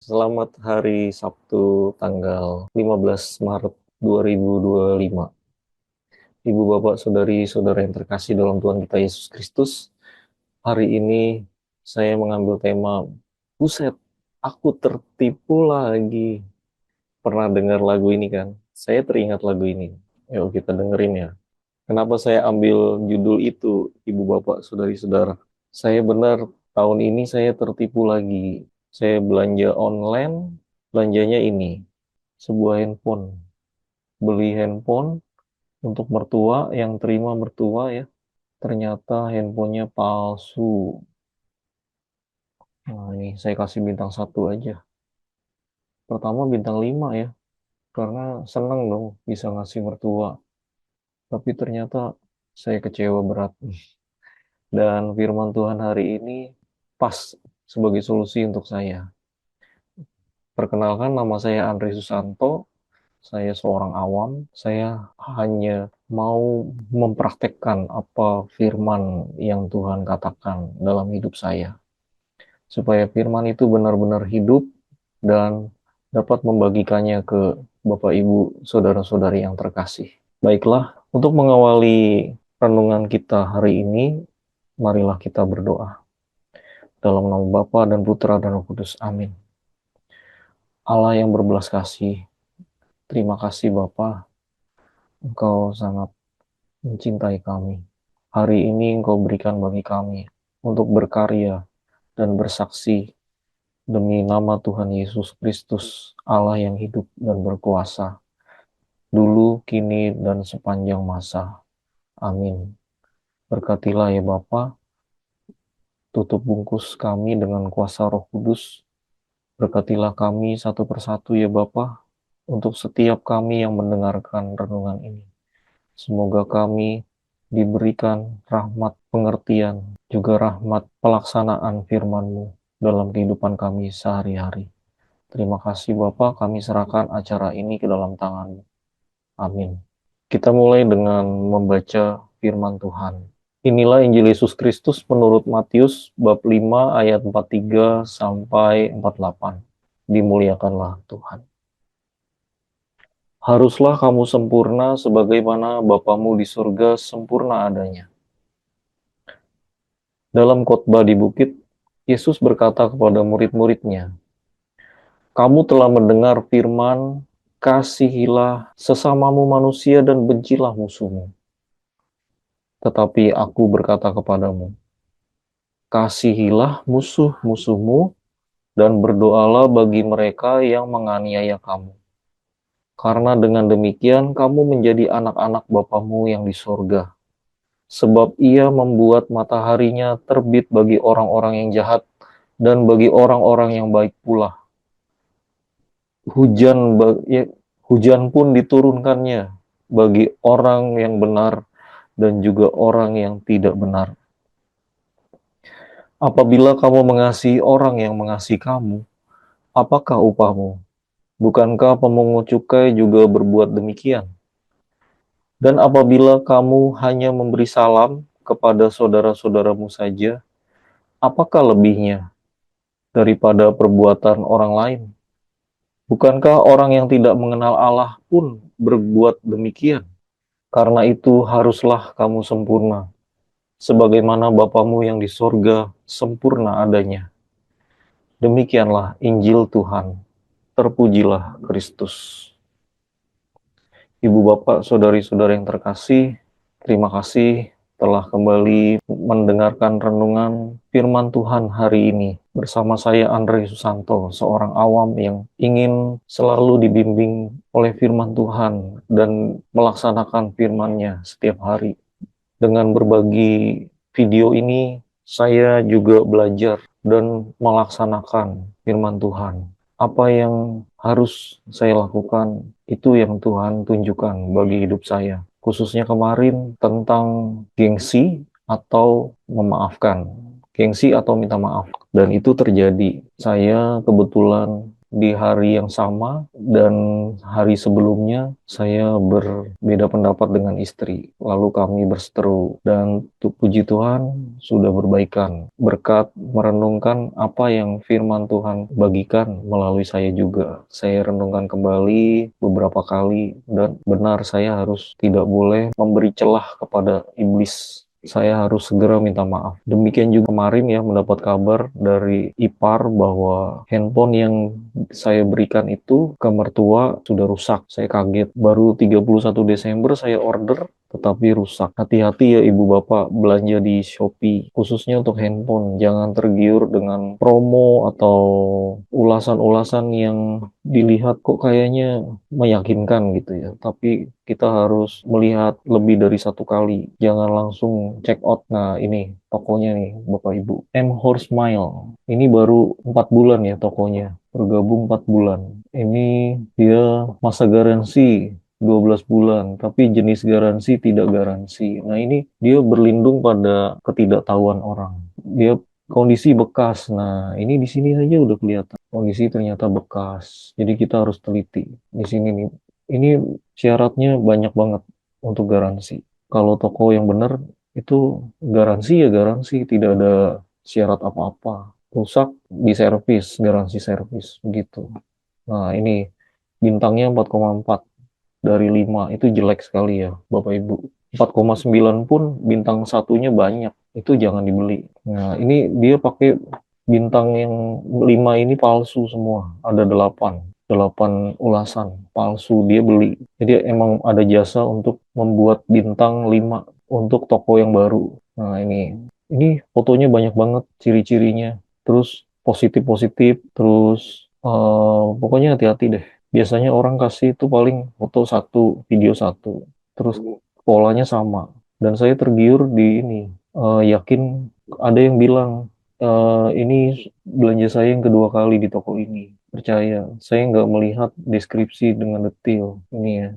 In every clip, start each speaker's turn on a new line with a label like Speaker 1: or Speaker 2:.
Speaker 1: Selamat hari Sabtu tanggal 15 Maret 2025. Ibu bapak saudari-saudara yang terkasih dalam Tuhan kita Yesus Kristus, hari ini saya mengambil tema, Buset, aku tertipu lagi. Pernah dengar lagu ini kan? Saya teringat lagu ini. Yuk kita dengerin ya. Kenapa saya ambil judul itu, ibu bapak saudari-saudara? Saya benar tahun ini saya tertipu lagi. Saya belanja online, belanjanya ini, sebuah handphone. Beli handphone untuk mertua, yang terima mertua ya. Ternyata handphonenya palsu. Nah ini saya kasih bintang 1 aja. Pertama bintang 5 ya, karena seneng dong bisa ngasih mertua. Tapi ternyata saya kecewa berat. Dan firman Tuhan hari ini pas sebagai solusi untuk saya. Perkenalkan, nama saya Andre Susanto. Saya seorang awam. Saya hanya mau mempraktekkan apa firman yang Tuhan katakan dalam hidup saya. Supaya firman itu benar-benar hidup dan dapat membagikannya ke Bapak, Ibu, Saudara-saudari yang terkasih. Baiklah, untuk mengawali renungan kita hari ini, marilah kita berdoa. Dalam nama Bapa dan Putra dan Roh Kudus. Amin. Allah yang berbelas kasih, terima kasih Bapa, Engkau sangat mencintai kami. Hari ini Engkau berikan bagi kami untuk berkarya dan bersaksi demi nama Tuhan Yesus Kristus, Allah yang hidup dan berkuasa, dulu, kini, dan sepanjang masa. Amin. Berkatilah ya Bapa, tutup bungkus kami dengan kuasa Roh Kudus. Berkatilah kami satu persatu ya Bapa, untuk setiap kami yang mendengarkan renungan ini. Semoga kami diberikan rahmat pengertian, juga rahmat pelaksanaan firman-Mu dalam kehidupan kami sehari-hari. Terima kasih Bapa, kami serahkan acara ini ke dalam tangan-Mu. Amin. Kita mulai dengan membaca firman Tuhan. Inilah Injil Yesus Kristus menurut Matius bab 5 ayat 43 sampai 48. Dimuliakanlah Tuhan. Haruslah kamu sempurna sebagaimana Bapamu di surga sempurna adanya. Dalam khotbah di bukit, Yesus berkata kepada murid-muridnya, "Kamu telah mendengar firman, kasihilah sesamamu manusia dan bencilah musuhmu. Tetapi aku berkata kepadamu, kasihilah musuh-musuhmu dan berdoalah bagi mereka yang menganiaya kamu. Karena dengan demikian kamu menjadi anak-anak Bapamu yang di sorga. Sebab ia membuat mataharinya terbit bagi orang-orang yang jahat dan bagi orang-orang yang baik pula. Hujan pun diturunkannya bagi orang yang benar dan juga orang yang tidak benar. Apabila kamu mengasihi orang yang mengasihi kamu, apakah upahmu? Bukankah pemungut cukai juga berbuat demikian? Dan apabila kamu hanya memberi salam kepada saudara-saudaramu saja, apakah lebihnya daripada perbuatan orang lain? Bukankah orang yang tidak mengenal Allah pun berbuat demikian? Karena itu haruslah kamu sempurna, sebagaimana Bapamu yang di sorga sempurna adanya. Demikianlah Injil Tuhan. Terpujilah Kristus. Ibu bapak, saudari-saudari yang terkasih, terima kasih telah kembali mendengarkan renungan firman Tuhan hari ini. Bersama saya Andre Susanto, seorang awam yang ingin selalu dibimbing oleh firman Tuhan dan melaksanakan firman-Nya setiap hari. Dengan berbagi video ini, saya juga belajar dan melaksanakan firman Tuhan. Apa yang harus saya lakukan, itu yang Tuhan tunjukkan bagi hidup saya. Khususnya kemarin tentang gengsi atau memaafkan. Gengsi atau minta maaf. Dan itu terjadi. Saya kebetulan di hari yang sama dan hari sebelumnya saya berbeda pendapat dengan istri. Lalu kami berseteru dan puji Tuhan sudah berbaikan. Berkat merenungkan apa yang firman Tuhan bagikan melalui saya juga. Saya renungkan kembali beberapa kali dan benar saya harus tidak boleh memberi celah kepada iblis. Saya harus segera minta maaf. Demikian juga kemarin ya mendapat kabar dari ipar bahwa handphone yang saya berikan itu ke mertua sudah rusak. Saya kaget. Baru 31 Desember saya order tetapi rusak. Hati-hati ya ibu bapak belanja di Shopee khususnya untuk handphone. Jangan tergiur dengan promo atau ulasan-ulasan yang dilihat kok kayaknya meyakinkan gitu ya. Tapi kita harus melihat lebih dari satu kali. Jangan langsung check out. Nah, ini tokonya nih, Bapak Ibu. M Horse Mile. Ini baru 4 bulan ya tokonya. Bergabung 4 bulan. Ini dia masa garansi 12 bulan, tapi jenis garansi tidak garansi. Nah, ini dia berlindung pada ketidaktahuan orang. Dia kondisi bekas. Nah, ini di sini saja udah kelihatan. Kondisi ternyata bekas. Jadi kita harus teliti. Di sini nih. Ini syaratnya banyak banget untuk garansi. Kalau toko yang benar itu garansi ya garansi, tidak ada syarat apa-apa. Rusak di servis, garansi servis begitu. Nah, ini bintangnya 4,4 dari 5 itu jelek sekali ya, Bapak Ibu. 4,9 pun bintang satunya banyak, itu jangan dibeli. Nah, ini dia pakai bintang yang 5 ini palsu semua, ada 8 ulasan palsu dia beli. Jadi emang ada jasa untuk membuat bintang 5 untuk toko yang baru. Nah, ini fotonya banyak banget ciri-cirinya. Terus positif-positif, terus pokoknya hati-hati deh. Biasanya orang kasih itu paling foto satu, video satu, terus polanya sama. Dan saya tergiur di ini, yakin ada yang bilang, ini belanja saya yang kedua kali di toko ini. Percaya, saya nggak melihat deskripsi dengan detail. Ini ya,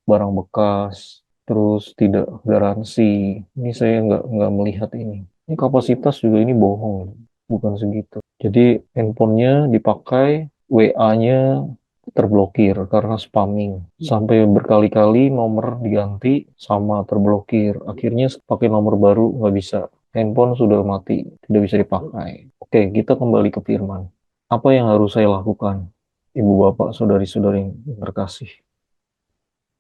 Speaker 1: barang bekas, terus tidak garansi. Ini saya nggak melihat ini. Ini kapasitas juga ini bohong, bukan segitu. Jadi handphonenya dipakai, WA-nya terblokir karena spamming. Sampai berkali-kali nomor diganti sama terblokir. Akhirnya pakai nomor baru nggak bisa. Handphone sudah mati, tidak bisa dipakai. Oke, kita kembali ke firman. Apa yang harus saya lakukan? Ibu bapak, saudari-saudari yang terkasih.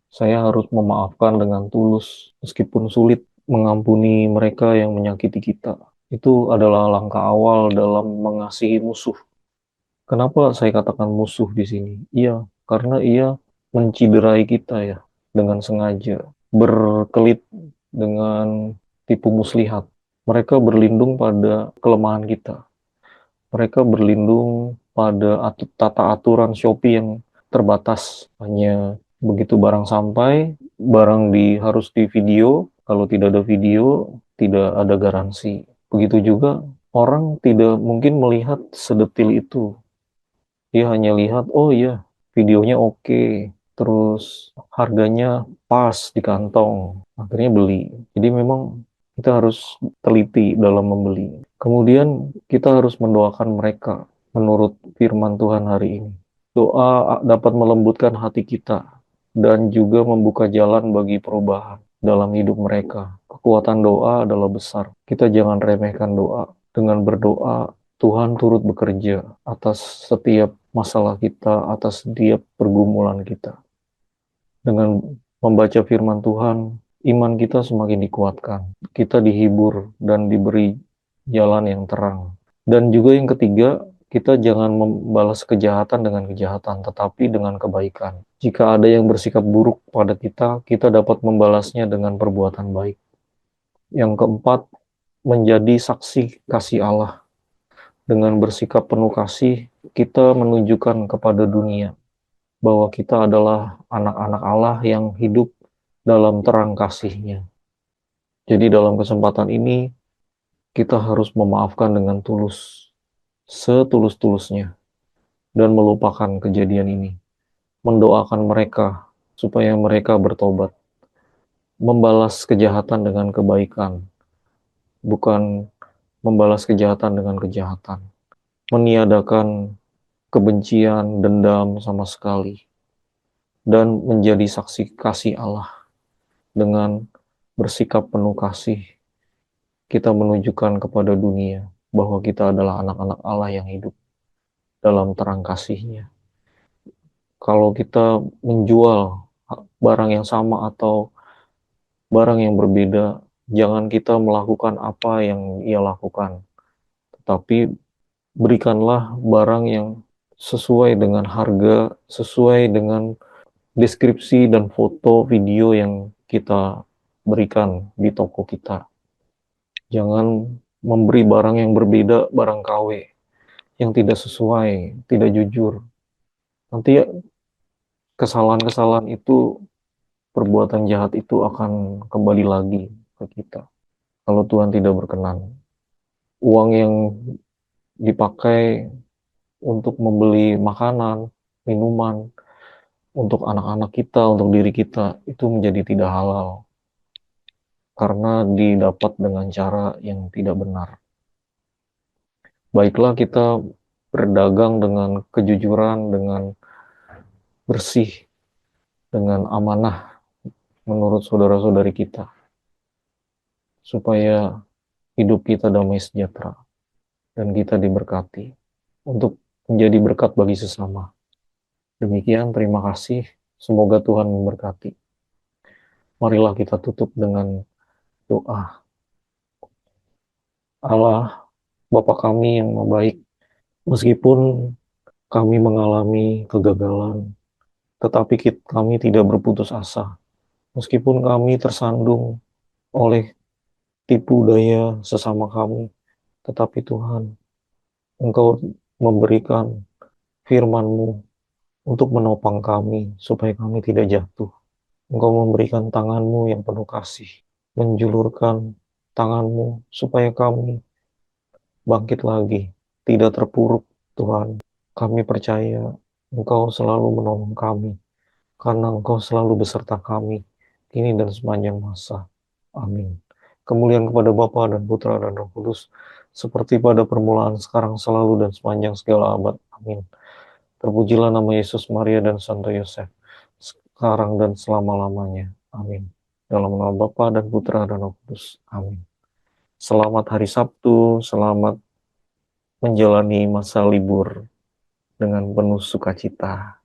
Speaker 1: Saya harus memaafkan dengan tulus, meskipun sulit mengampuni mereka yang menyakiti kita. Itu adalah langkah awal dalam mengasihi musuh. Kenapa saya katakan musuh di sini? Iya, karena ia menciderai kita ya dengan sengaja, berkelit dengan tipu muslihat. Mereka berlindung pada kelemahan kita. Mereka berlindung pada tata aturan Shopee yang terbatas. Hanya begitu barang sampai, barang harus di video. Kalau tidak ada video, tidak ada garansi. Begitu juga orang tidak mungkin melihat sedetil itu. Dia hanya lihat, oh iya, videonya oke, terus harganya pas di kantong, akhirnya beli. Jadi memang kita harus teliti dalam membeli. Kemudian kita harus mendoakan mereka menurut firman Tuhan hari ini. Doa dapat melembutkan hati kita dan juga membuka jalan bagi perubahan dalam hidup mereka. Kekuatan doa adalah besar. Kita jangan remehkan doa. Dengan berdoa, Tuhan turut bekerja atas setiap masalah kita, atas setiap pergumulan kita. Dengan membaca firman Tuhan, iman kita semakin dikuatkan. Kita dihibur dan diberi jalan yang terang. Dan juga yang ketiga, kita jangan membalas kejahatan dengan kejahatan, tetapi dengan kebaikan. Jika ada yang bersikap buruk pada kita, kita dapat membalasnya dengan perbuatan baik. Yang keempat, menjadi saksi kasih Allah. Dengan bersikap penuh kasih, kita menunjukkan kepada dunia bahwa kita adalah anak-anak Allah yang hidup dalam terang kasih-Nya. Jadi dalam kesempatan ini, kita harus memaafkan dengan tulus, setulus-tulusnya, dan melupakan kejadian ini. Mendoakan mereka supaya mereka bertobat. Membalas kejahatan dengan kebaikan, bukan membalas kejahatan dengan kejahatan. Meniadakan kebencian, dendam sama sekali, dan menjadi saksi kasih Allah dengan bersikap penuh kasih. Kita menunjukkan kepada dunia bahwa kita adalah anak-anak Allah yang hidup dalam terang kasih-Nya. Kalau kita menjual barang yang sama atau barang yang berbeda, jangan kita melakukan apa yang ia lakukan, tetapi berikanlah barang yang sesuai dengan harga, sesuai dengan deskripsi dan foto video yang kita berikan di toko kita. Jangan memberi barang yang berbeda, barang KW, yang tidak sesuai, tidak jujur. Nanti kesalahan-kesalahan itu, perbuatan jahat itu akan kembali lagi ke kita. Kalau Tuhan tidak berkenan. Uang yang dipakai untuk membeli makanan, minuman, untuk anak-anak kita, untuk diri kita, itu menjadi tidak halal. Karena didapat dengan cara yang tidak benar. Baiklah kita berdagang dengan kejujuran, dengan bersih, dengan amanah menurut saudara-saudari kita, supaya hidup kita damai sejahtera dan kita diberkati untuk menjadi berkat bagi sesama. Demikian, terima kasih. Semoga Tuhan memberkati. Marilah kita tutup dengan doa. Allah, Bapa kami yang baik, meskipun kami mengalami kegagalan, tetapi kami tidak berputus asa. Meskipun kami tersandung oleh tipu daya sesama kami, tetapi Tuhan, Engkau memberikan firman-Mu untuk menopang kami, supaya kami tidak jatuh. Engkau memberikan tangan-Mu yang penuh kasih, menjulurkan tangan-Mu, supaya kami bangkit lagi, tidak terpuruk, Tuhan. Kami percaya Engkau selalu menolong kami, karena Engkau selalu beserta kami, kini dan sepanjang masa. Amin. Kemuliaan kepada Bapa dan Putra dan Roh Kudus, seperti pada permulaan, sekarang, selalu, dan sepanjang segala abad. Amin. Terpujilah nama Yesus, Maria, dan Santo Yosef, sekarang dan selama-lamanya. Amin. Dalam nama Bapa dan Putra dan Roh Kudus. Amin. Selamat hari Sabtu, selamat menjalani masa libur dengan penuh sukacita.